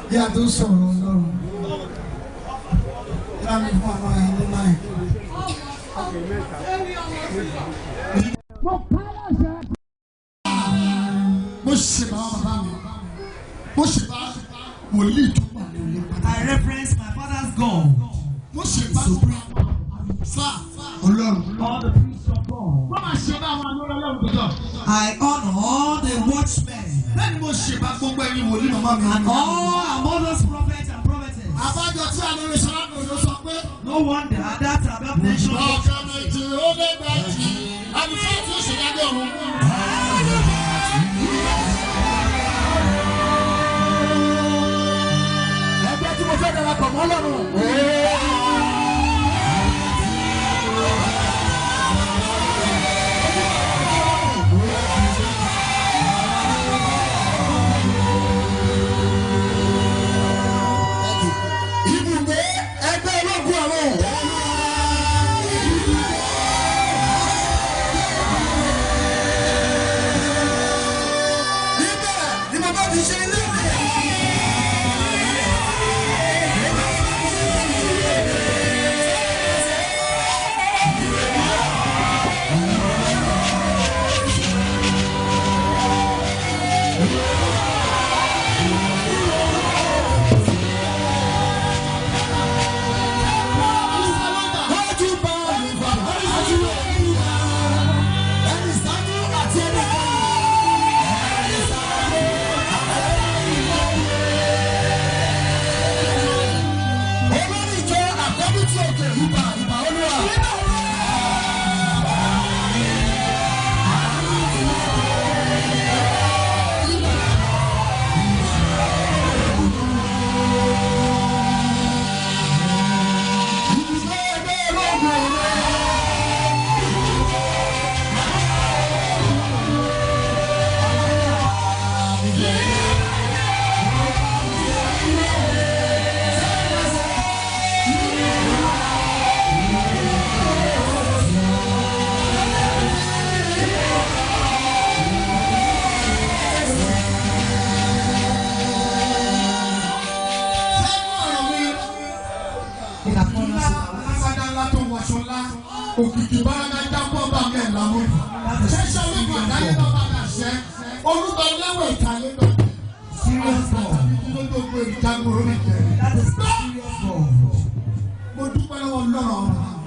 Yeah, do so. No. I reference my father's God. All the priests of God. I honor all the watchmen and all our mothers, prophets and prophetess. No wonder that above nation.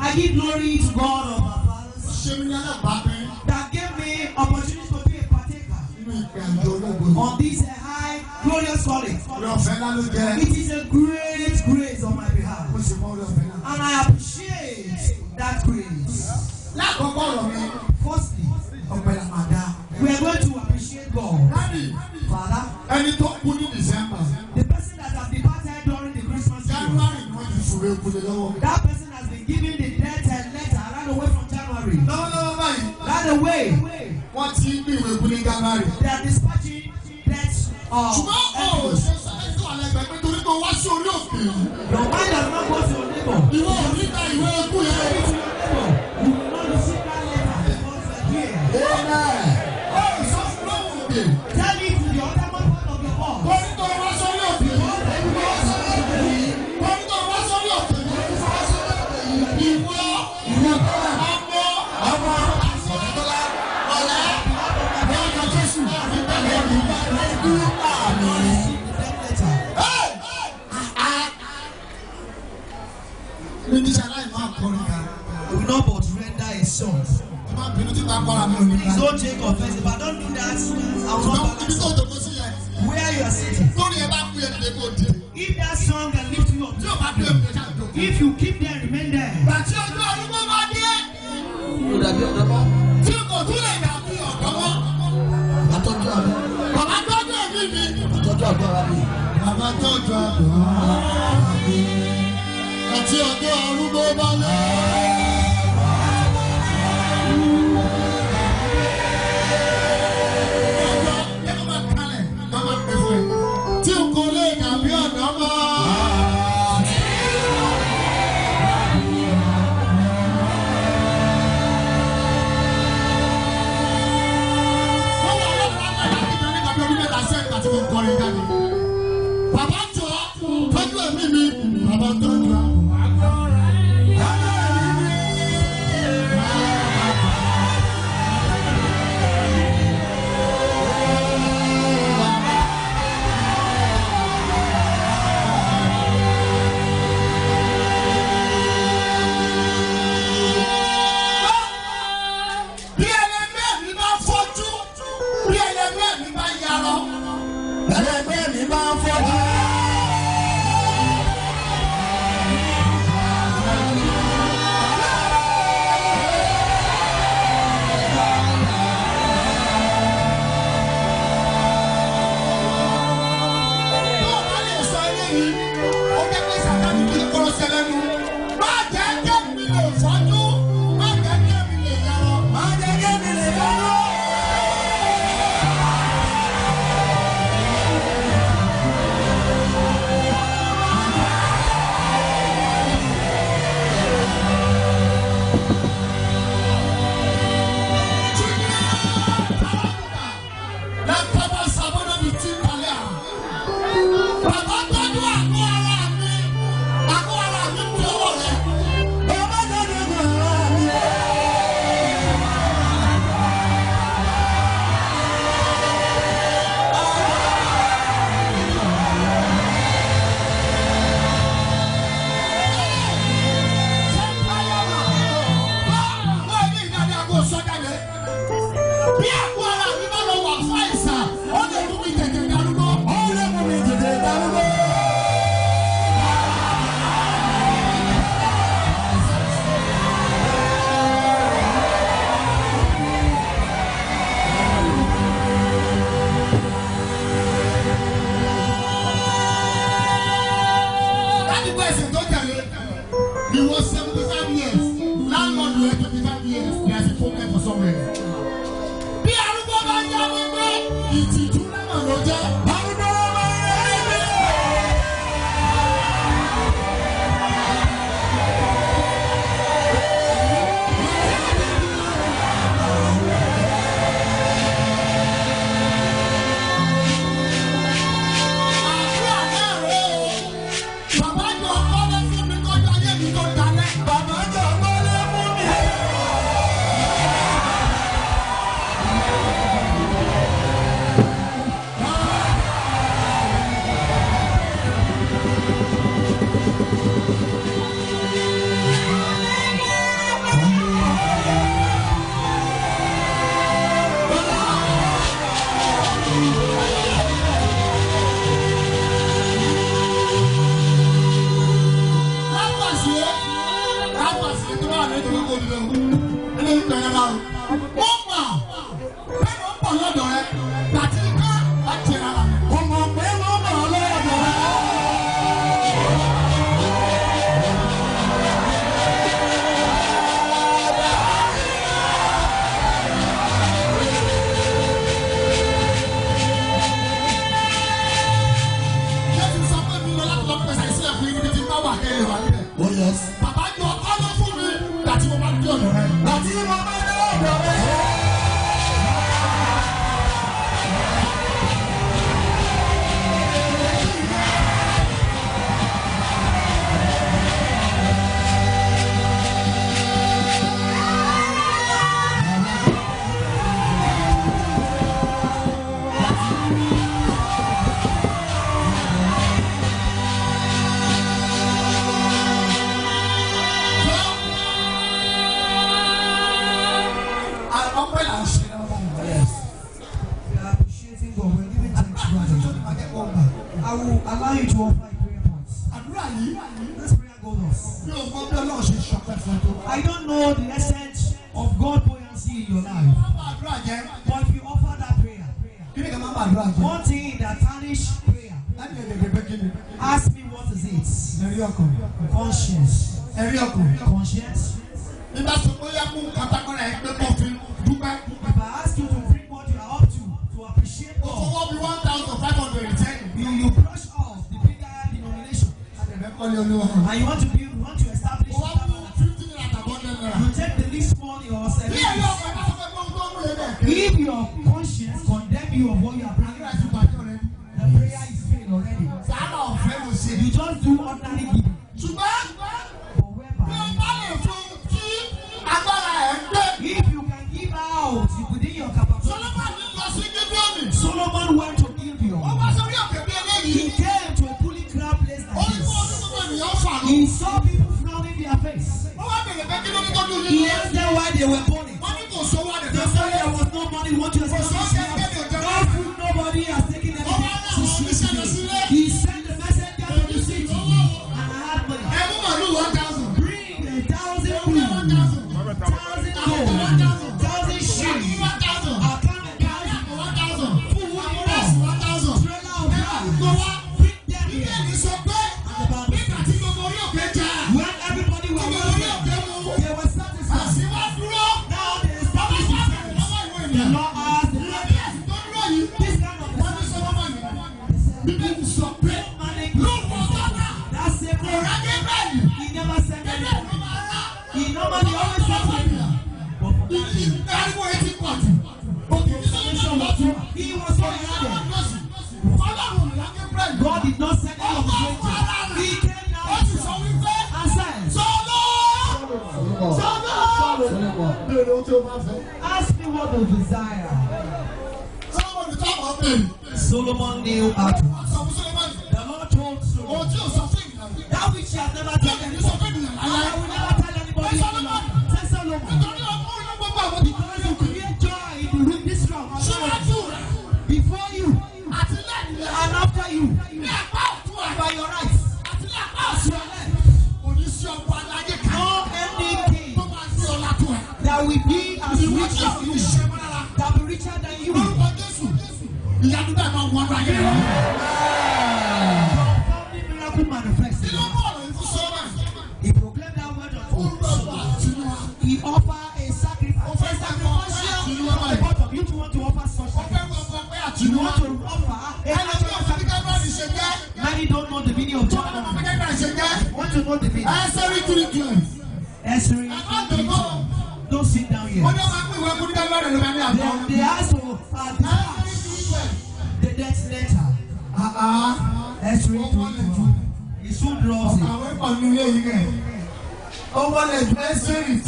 I give glory to God of our fathers that gave me opportunity to be a partaker on this high glorious calling. It is a great grace on my behalf, and I appreciate that grace. Firstly, we are going to appreciate God. Father, the person that has departed during the Christmas period, that person has been given the death letter ran away from January. Ran away. They are dispatching death. Your mind does not go to your neighbor. You will not receive that letter because you are here. Tell it to the other part of your heart. will not but render a song. Please don't take offense. If I don't do that, I will not balance. Where you are sitting. If that song can lift you up, if you keep there, remain there. I don't know the essence of God buoyancy in your life. But if you offer that prayer, one thing that tarnish prayer, ask me what is it? Conscience. Conscience. If I ask you to bring what you are up to appreciate God, you brush off the bigger denomination, and you want to establish. You take the least money or service. If your conscience condemn you of what you are bringing, the prayer is failed already. You just do ordinary giving. If you can give out within your capacity, Solomon went to Gibeon. He came to a fully crowd place like this. He saw people frowning their face. He asked them why they were burning. They said there was no money. What you expect? No food, nobody has taken anything. He sent the messenger to the city, and I had money. Bring 1,000 food, 1,000 gold, 1,000 sheep, a can of gas, 1,000 food, 1,000 trailer of rice. Bring them here. And about when everybody was working, they were satisfied. Now they established themselves. The law asked the Lord, this kind of that's it. He never said anything. He normally always said something. He was so angry. God did not send him on the way. He came down and said, ask me what you desire. Solomon knew how to ask. The Lord told Solomon, that which he has never told anybody, I will never tell anybody. Tell Solomon, because you create joy in this room, before you and after you, by your right, as your left. No ending king that will be as rich as you, that will be richer than you. Miracle manifested. He proclaimed that word of God. He offered a sacrifice. You want to offer such sacrifice? You want to offer a natural sacrifice? Many don't know the meaning of John Olabode. Want to know the meaning? Answering. Don't sit down here. They asked for the death letter. Answering. He soon draws it. Over the blessing is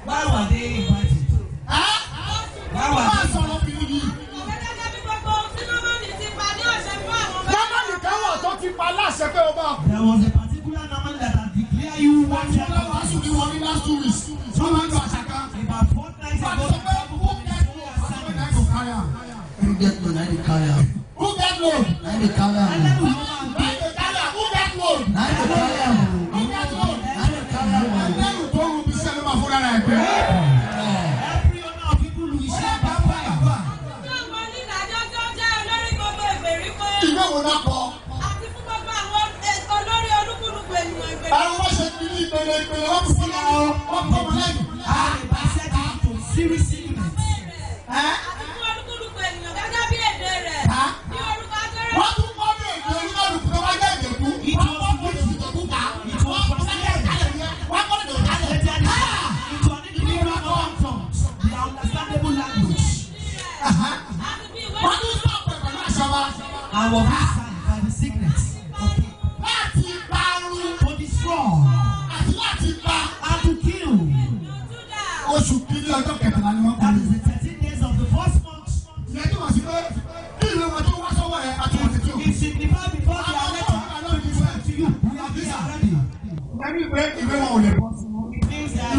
why were they invited? Why were they there was a particular number that had declared you one year. About 4 nights ago, who get load? I the carrier. Who get load? I the carrier. Who get load? I the carrier. Who get load? I the carrier. Every owner of people who is shared by fire. You know what I call? I want to believe that serious sickness. I was inside by the sickness. Okay. To destroy and to kill. That is the 13 days of the first month. It signifies before the letter to you. We are here already. It means that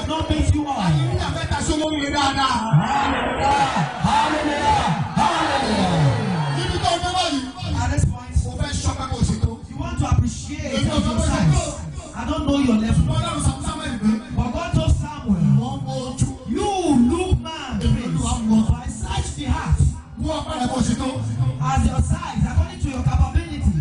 not means you are. of your size. I don't know your level. But God told Samuel, you look man, but I search the heart. As your size, according to your capability.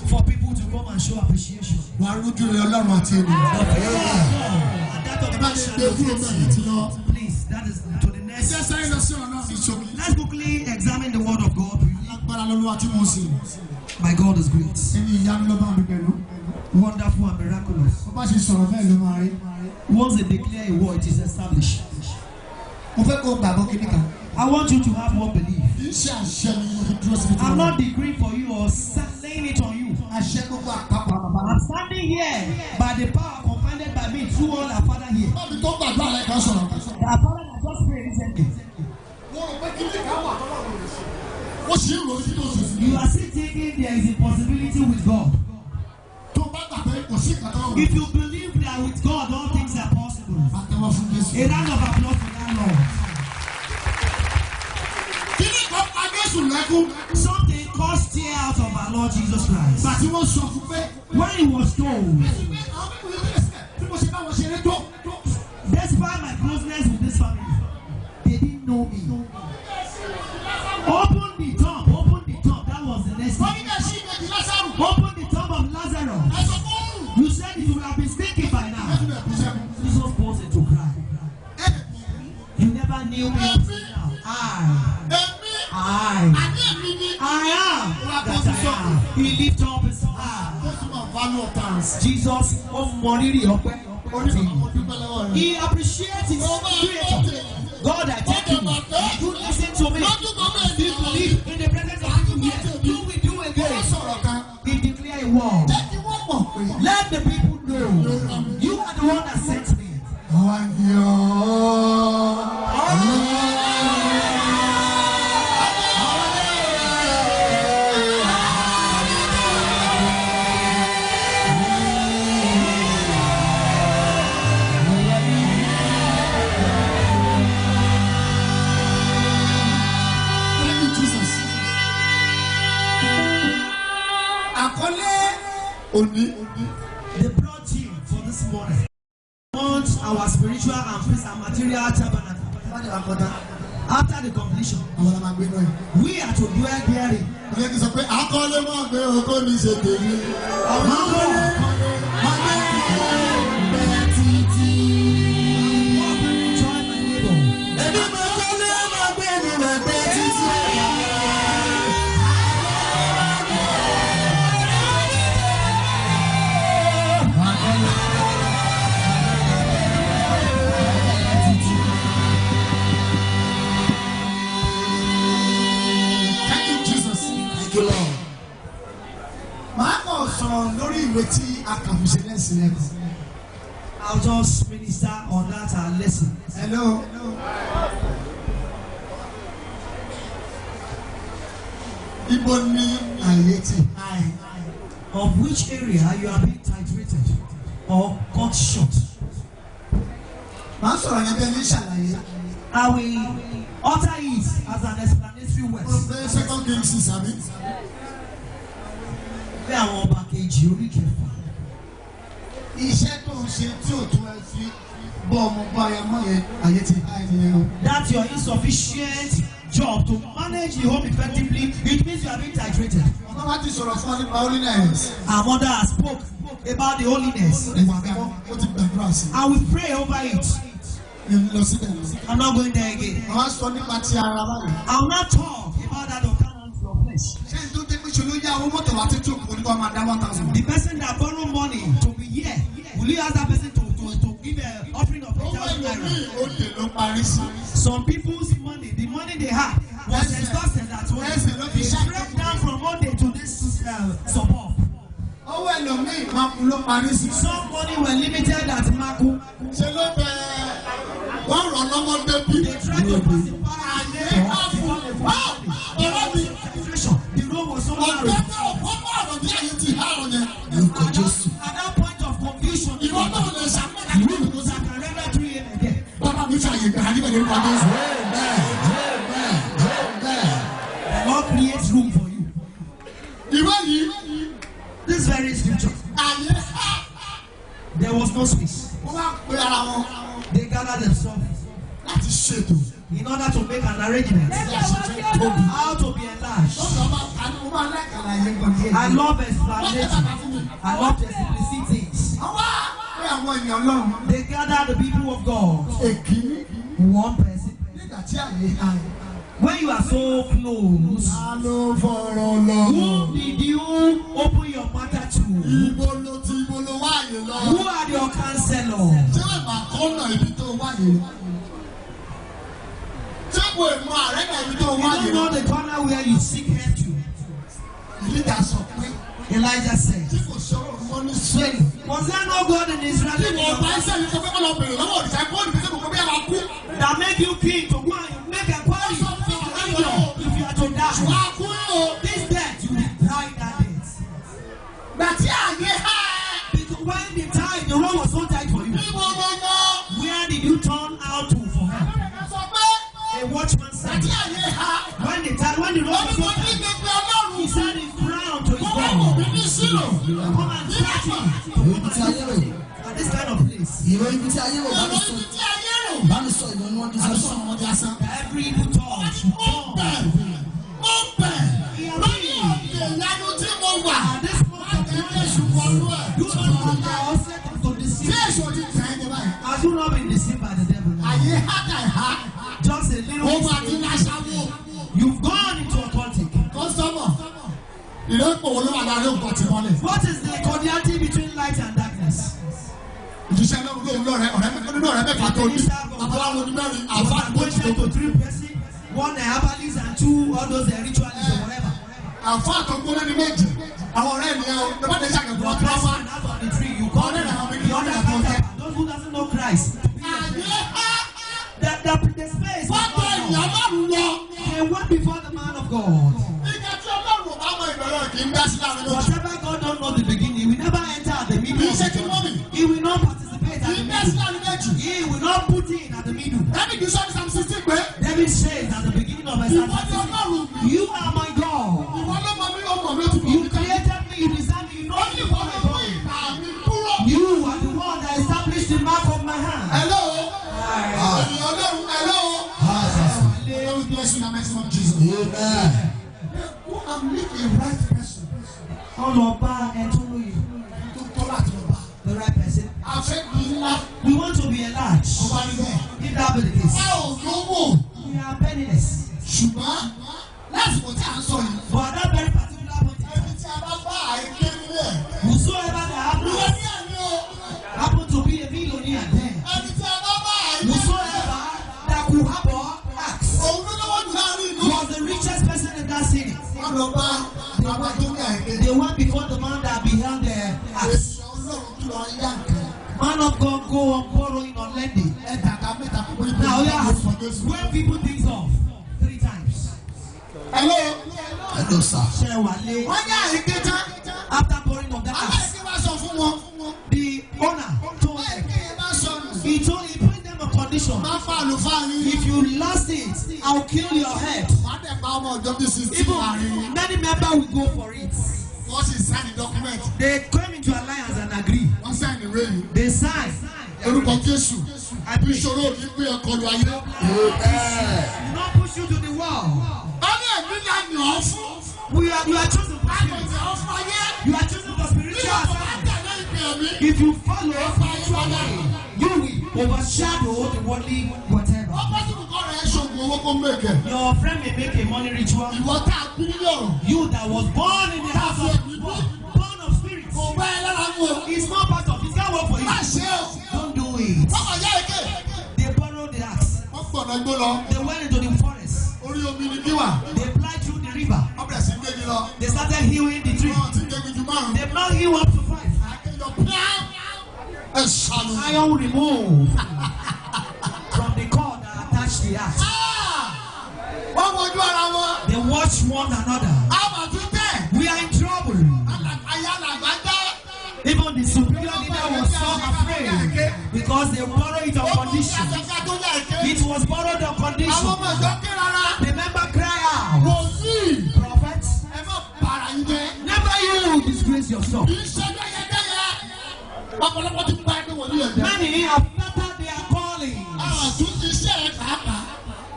For people to come and show appreciation. Please, that is to the next. Let's quickly examine the word of God. My God is great. Wonderful and miraculous. Once they declare a word, it is established. I want you to have one belief. I'm not decreeing for you or laying it on you. I'm standing here by the power commanded by me through all our Father here. Our Father has just prayed recently. You are still thinking there is a possibility with God. If you believe that with God all things are possible, a round of applause for that Lord. Something caused tear out of our Lord Jesus Christ. When he was told, despite my closeness with this family, they didn't know me. Open the tomb, that was the next thing. Open the tomb of Lazarus. You said it would have been stinking by now. Jesus burst into cry. You never knew me. I am that I am. He lifted up his hand. Jesus, He appreciates his creator. God, I thank you. You listen to me. You believe in the presence of people here. You will do again. He declared a word. Let the people know you are the one that sent me. They brought you for this morning. Want our spiritual and physical and material tabernacle. After the completion, we are to dwell therein. Join my neighbor. I'll just minister on that lesson. Hello. Of which area you are being titrated or cut short. I will utter it as an explanatory word. That's your insufficient job to manage the home effectively. It means you are being titrated. Our mother has spoke about the holiness. I will pray over it. I'm not going there again. I will not talk about that of your flesh. The person that borrow money to be here, will you ask that person to give an offering of 1,000 naira? Some people's money, the money they have, was exhausted that way. They break down from Monday to this support. Some money were limited at Maku. They tried to pacify the road was so narrow. At that point of confusion, because I can render 3 a.m. again. The Lord creates room for you. This very scripture. There was no space. They gathered themselves in order to make an arrangement how to be enlarged. I love explanation. I love the simplicities. They gathered the people of God. One person. When you are so close, who did you open your matter to? Who are your counselors? You don't know the corner where you seek help to. Elijah said, was there no God in Israel that make you king to go and make a party if you are to die? This death, you will die that death. Because when the time, the road was so tight for you, where did you turn out to for help? A watchman said, when the road was so tight, he said his crown to his God. Come and touch him. At this kind of place. Every evil touch. At this moment, you don't allow Satan to deceive you. Have you not been deceived by the devil now? Just a little bit. You've gone into a cultic. What is the cordiality between light and darkness? One herbalist and two all those ritualists or whatever. Those you call them those who doesn't know Christ. The space they went before the man of God. Whatever God don't know the beginning, he will never enter at the middle. He will not participate at the middle. He will not put in at the middle. David says at the beginning of his life, you are my God. You created me, you designed me, you know me before I born. You are the one that established the mark of my hand. Hello. Hello. Bless you in the name of Jesus. Amen. Go and meet the right person. The right person. We want to be enlarged. If that be the case. We are penniless. For that very particular whosoever that happen to be a millionaire then. Whosoever that could have asked was the richest person in that city. They went before the man that beheld their axe. Man of God go on borrowing on lending. Now when people think of 3 times. Hello. Hello, sir. After borrowing of the axe, the owner told them, he put them a condition. If you lost it, I'll kill your head. Even many members will go for it. They came into alliance and agree. They signed. I pray. Not push you to the wall. You are chosen for spirit. You are chosen for spiritual assignment. If you follow spiritual way, you will overshadow the worldly whatever. Your friend may make a money ritual. You that was born in the house of born of spirit. It's not part of it. It can't work for you. Don't do it. They borrowed the axe. They went into the forest. They plied through the river. They started hewing the tree. They now hew up to 5. Iron removed from the cord that attached the axe. They watch one another. We are in trouble. Even the superior leader was so afraid because they borrowed it on condition. It was borrowed on condition. The member cry out, prophet, never you disgrace yourself. Many have flattered their calling.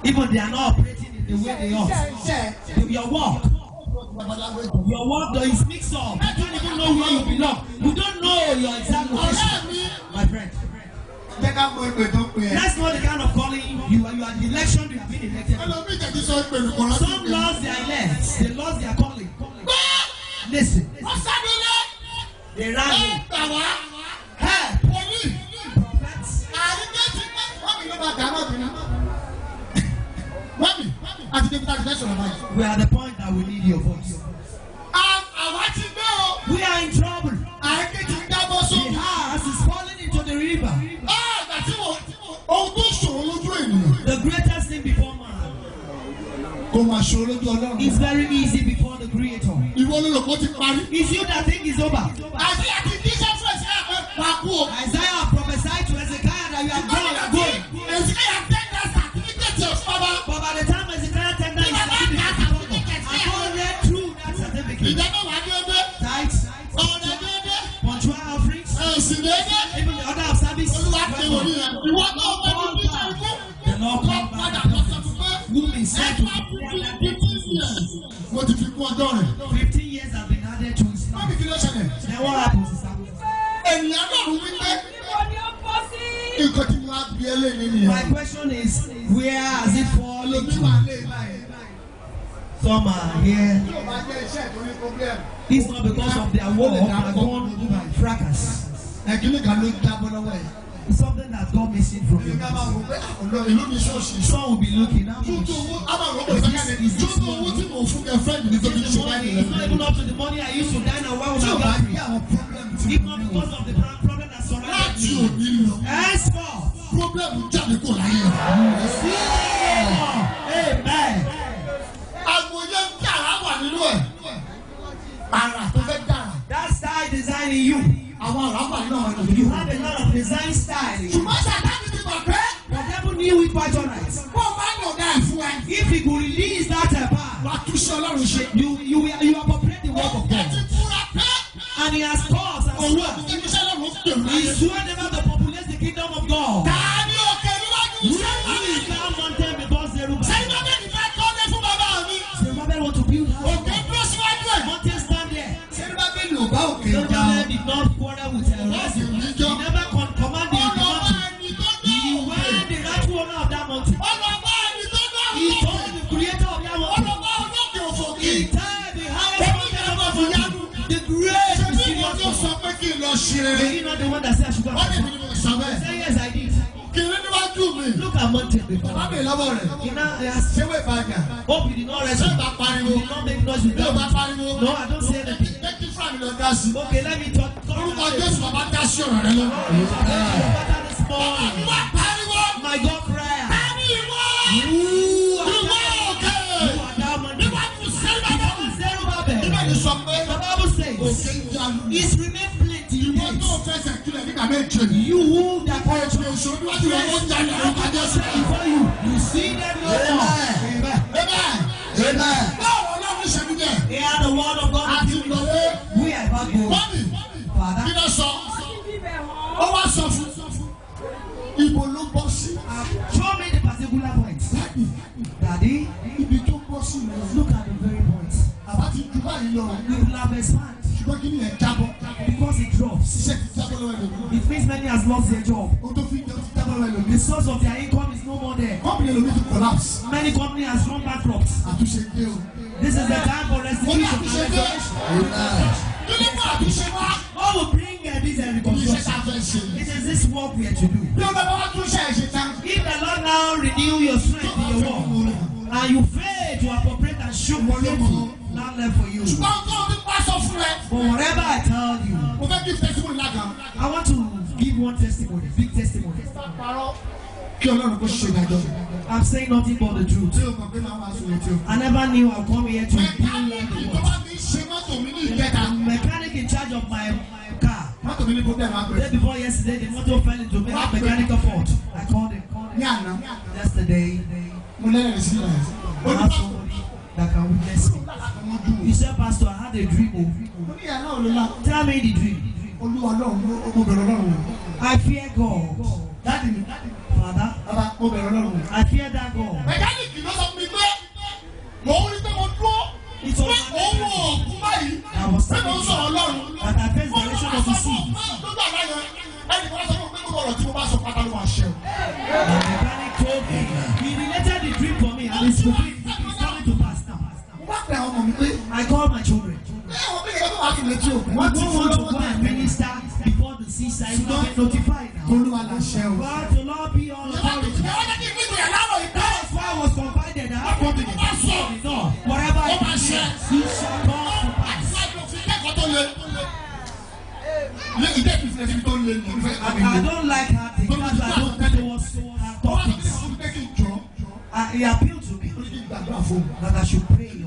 Even they are not operating in the way they ought. Your work is mixed up. You don't even know where you belong. You don't know your exact location. My friend. That's not the kind of calling you are the election you have been elected. Some lost their elects. They lost their calling. Listen. They ran in. Hey, prophets. We are at the point that we need your voice. We are in trouble. The house is falling into the river. The greatest thing before man is very easy before the Creator. It's you that think it's over. Isaiah prophesied to Hezekiah that you are going. But by the time Hezekiah turned down his certificate, I read through that certificate. Tithes, punctual offerings, even the other of service. The Lord called back the prophets whom he sent to prepare that 15 years have been added to his life. Then what happens is that my question is, where has it fallen to? Some are here. It's not because of their work, they are gone by fracas. It's something that God missing from you. Some will be looking at me. It's not even up to the money I used to dine and why would I got free? If not because of the problem that surrounded me. Henceforth. Amen. That style design in you. You have a lot of design style. The devil knew it quite alright. If he could release that power, you appropriate the work of God. And he has caused and sworn. He swore never to populate the kingdom of God. Who is that mountain before Zerubbabel? Zerubbabel want to build house. Mountain stand there. Zerubbabel did not quarrel with Elazar. He never commanded the mountain. He went the rightful owner of that mountain. He told the creator of that mountain. He tied the highest mountain of the mountain. The great mysterious God. Are you not the one that said I should go? Say yes, I did. Look at mountain before. Hope you did not rest. You did not make noise with them. No, I don't say anything. Okay, let me talk. My God prayer. You are down mountain. The Bible says it's remain plenty. You who that courage before you see them no more. Amen. They are the word of God. We are about to go. Father, show me the particular point. Daddy, look at the very point. You will have expand. Because it drops. It means many has lost their job. The source of their income is no more there. Many companies has gone bankrupt. This is the time for restitution and restoration. What will bring this reconstruction? It is this work we are to do. If the Lord now renew your strength in your work, and you fail to appropriate and show what not left for you. But whatever I tell you, I want to give one testimony, big testimony. I'm saying nothing but the truth. I never knew I'd come here to be the mechanic in charge of my car. The day before yesterday, the motor fell into me. Mechanical fault. I called him. Yesterday, I have somebody that can witness me. He said, Pastor, I had a dream. Tell me the dream. I fear God. Father, I fear that God. It was I was standing but I faced the direction of the sea. The mechanic told me, he related the dream for me and it's coming to pass now. I called my children. I don't want to go and minister before the seaside. You don't get notified now. But to Lord be all authority. That's why I was confided. I have confidence. No, whatever I do, he shall come to pass. I don't like her thing. That's why I don't think it was her topics. He appealed to me that I should pray. And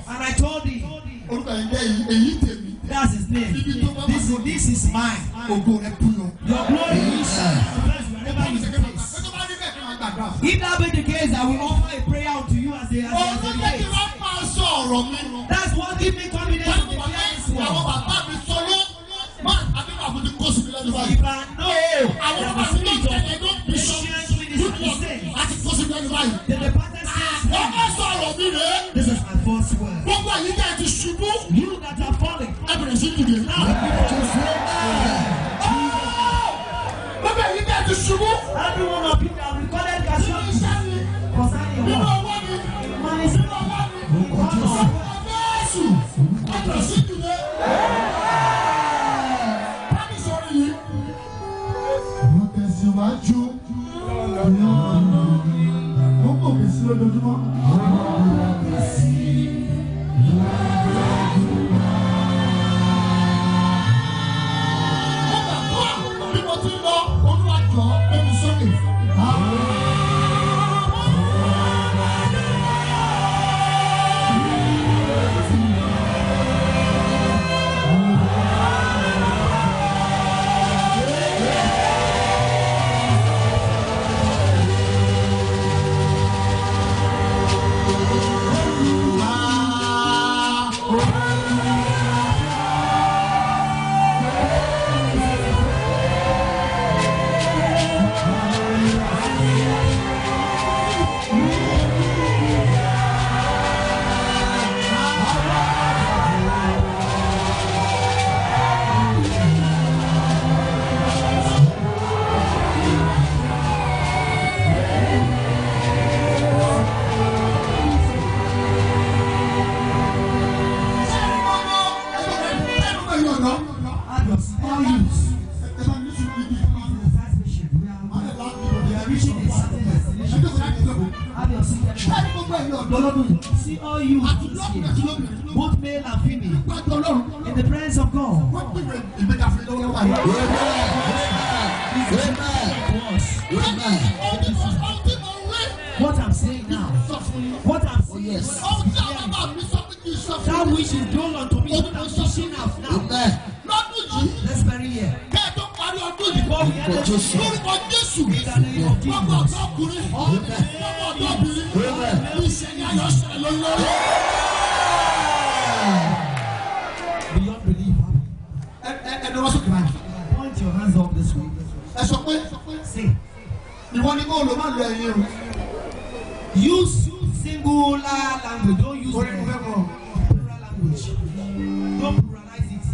I told him, that's his name. This is mine. Your glory is wherever you place. If that be the case, I will offer a prayer unto you as the case. That's what gives me confidence to declare this word. If I know that the spirit of patience with his understanding, then the pattern says, this is my first word. You that are falling, now every one of you that have recorded casualties concerning your See all you both male and female in the presence of God. What I'm saying now, that which is done unto me, what I'm pushing out now. Let's bury here. Before we end this, in the name of Jesus. Beyond belief. Point your hands up this way. Say. Use singular language. Don't use plural language. Don't pluralize it.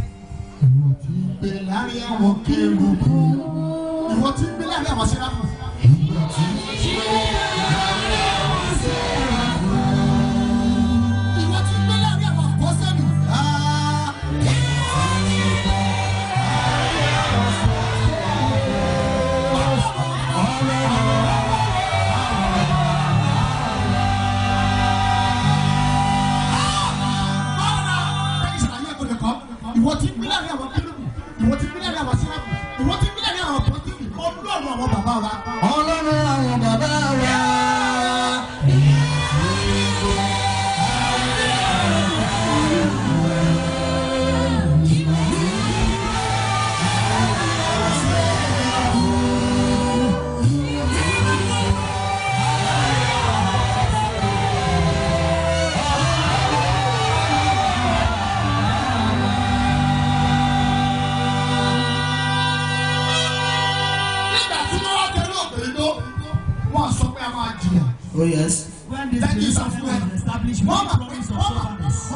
Oh yes. When this established promise of soberness,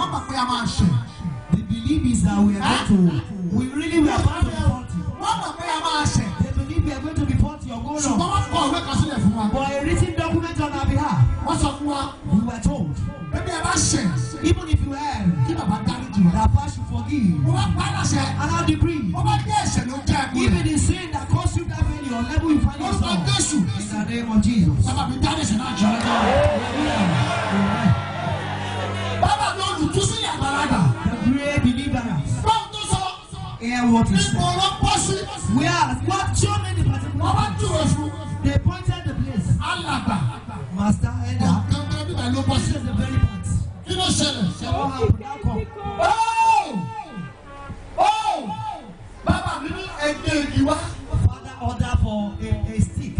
the belief is that we are going to, we are about to be 40. They believe we are going to be 40 or go wrong. But a written document on our behalf, we were told, even if you have, that God should forgive. And I decree, even the sin that caused you that failure, or level you find yourself, in the name of Jesus. The great deliverance. Hear what is said. We are what so many particulars. They pointed the place. Master Eda. This is the very point. What happened? Now come. Father order for a stick.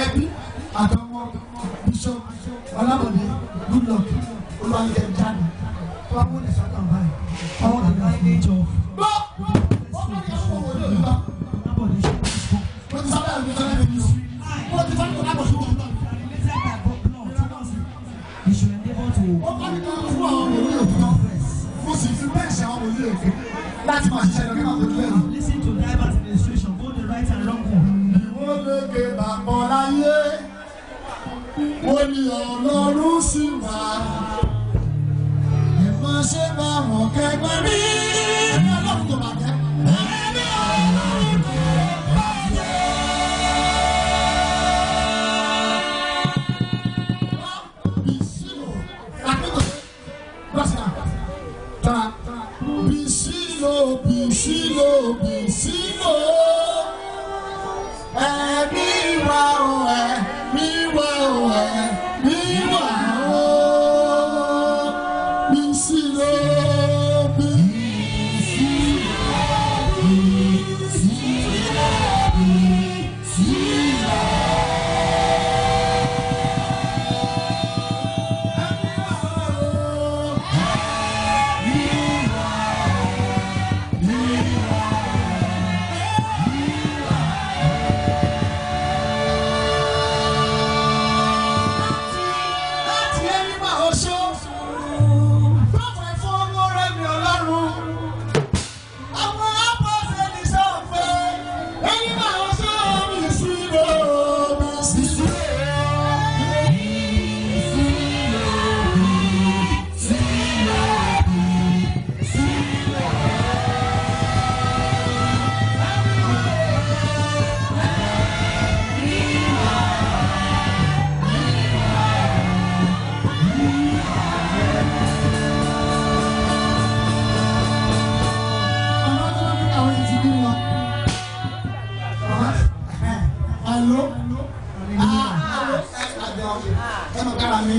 Ẹbí àtọmọ Bishop Olabode Goodluck olùwàlẹ̀ jáde tó wà wọlé sọ́kàn báyìí. Àwọn àgbà ilé ìjọ. Gbọ́ wọ́n kọ́ ní àwọn ọmọ òde òdùbá. Wọ́n ti sábà ìlú sọ́dọ̀ ẹ̀mí o. Wọ́n ti sábà ìlú sọ́dọ̀ ẹ̀mí o. Wọ́n kọ́ ní káwọn fún àwọn ọmọ òde òdùbá. Mo sì fi bẹ́ẹ̀ ṣe àwọn ọmọ òde òdùbá láti máa ṣiṣẹ́ lọ kí wọ́n fojú ẹ̀rù. Listen to driver's administration, both the right and wrong one. Ìwọ́n léke bàbọ̀ láyé, wọ́n ní Ọlọ́run sì wá. Ìmọ̀ ṣe bá wọn kẹgbẹ́ rí. Ẹni Ọlọ́run tó bàjẹ́. Ẹni Ọlọ́run tó bàjẹ́. Bìsílò, àpéjọ, gbọ́sìnà, tọ́ra, bìsílò, bìsílò, bìsílò. Ẹ̀mí wá o, ẹ̀mí wá o, ẹ̀mí wá o. Bìsílò, bìsílò, bìsílò, bìsílò.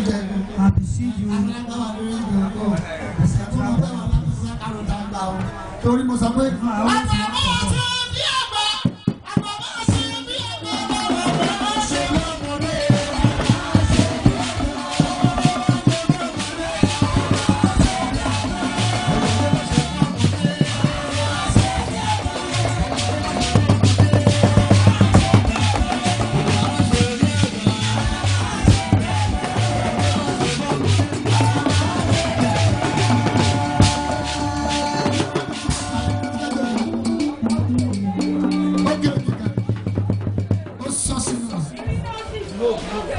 I beseech you. Torí mo sọ pé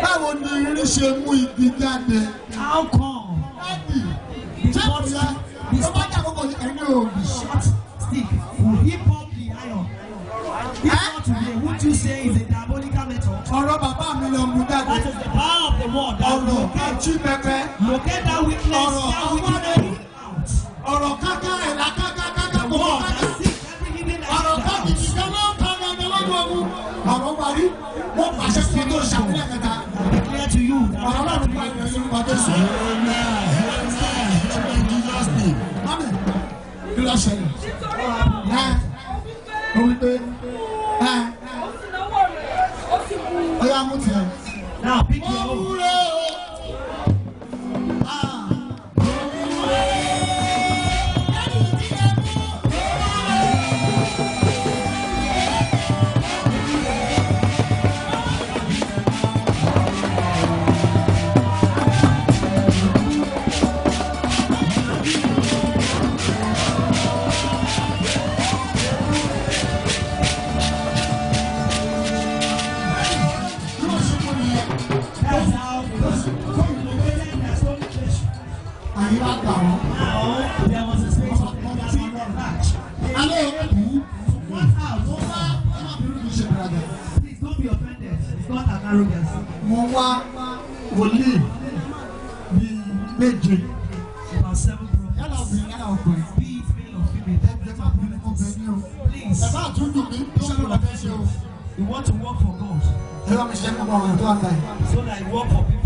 báwo ni irin ṣe mú igi jáde? How come? The short stick will heap up the iron. If not today, would you say is a diabolical method? Ọ̀rọ̀ bàbá mi lọ mú jáde. That is the power of the word. Ọ̀rọ̀ kájí pẹpẹ. Locate that weakness. That weakness out. Ọ̀rọ̀ káká ẹ̀dá káká The word that seeks every hidden ọ̀rọ̀ kájí ti kẹ́ ló ń kọ́ ẹ̀dá lọ́dún ọ̀hún. Ọ̀rọ̀ parí. Wọ́n pàṣẹ fún tó ṣàpilẹ̀ kẹta. Declare to you. Ọ̀rọ̀ náà ló pa ìrẹsì nípa tó sùn. Mami, kí ló ṣẹlẹ̀? Ó wí pé ó yá mú tiẹ̀. Now pick your own. Mo wá wòlíì bíi méje. About 7 prophets. Yálà obìnrin yálà ọkùnrin. Be it male or female. Ẹ máa bí ọbẹ̀ ní o. Please. Ẹ bá àtúndùn mi iṣẹ́ ló bá fẹ́ ṣe o. You want to work for God. Ẹ bá mi ṣe nípa ọ̀rọ̀ tó wà láyé. So that you work for people.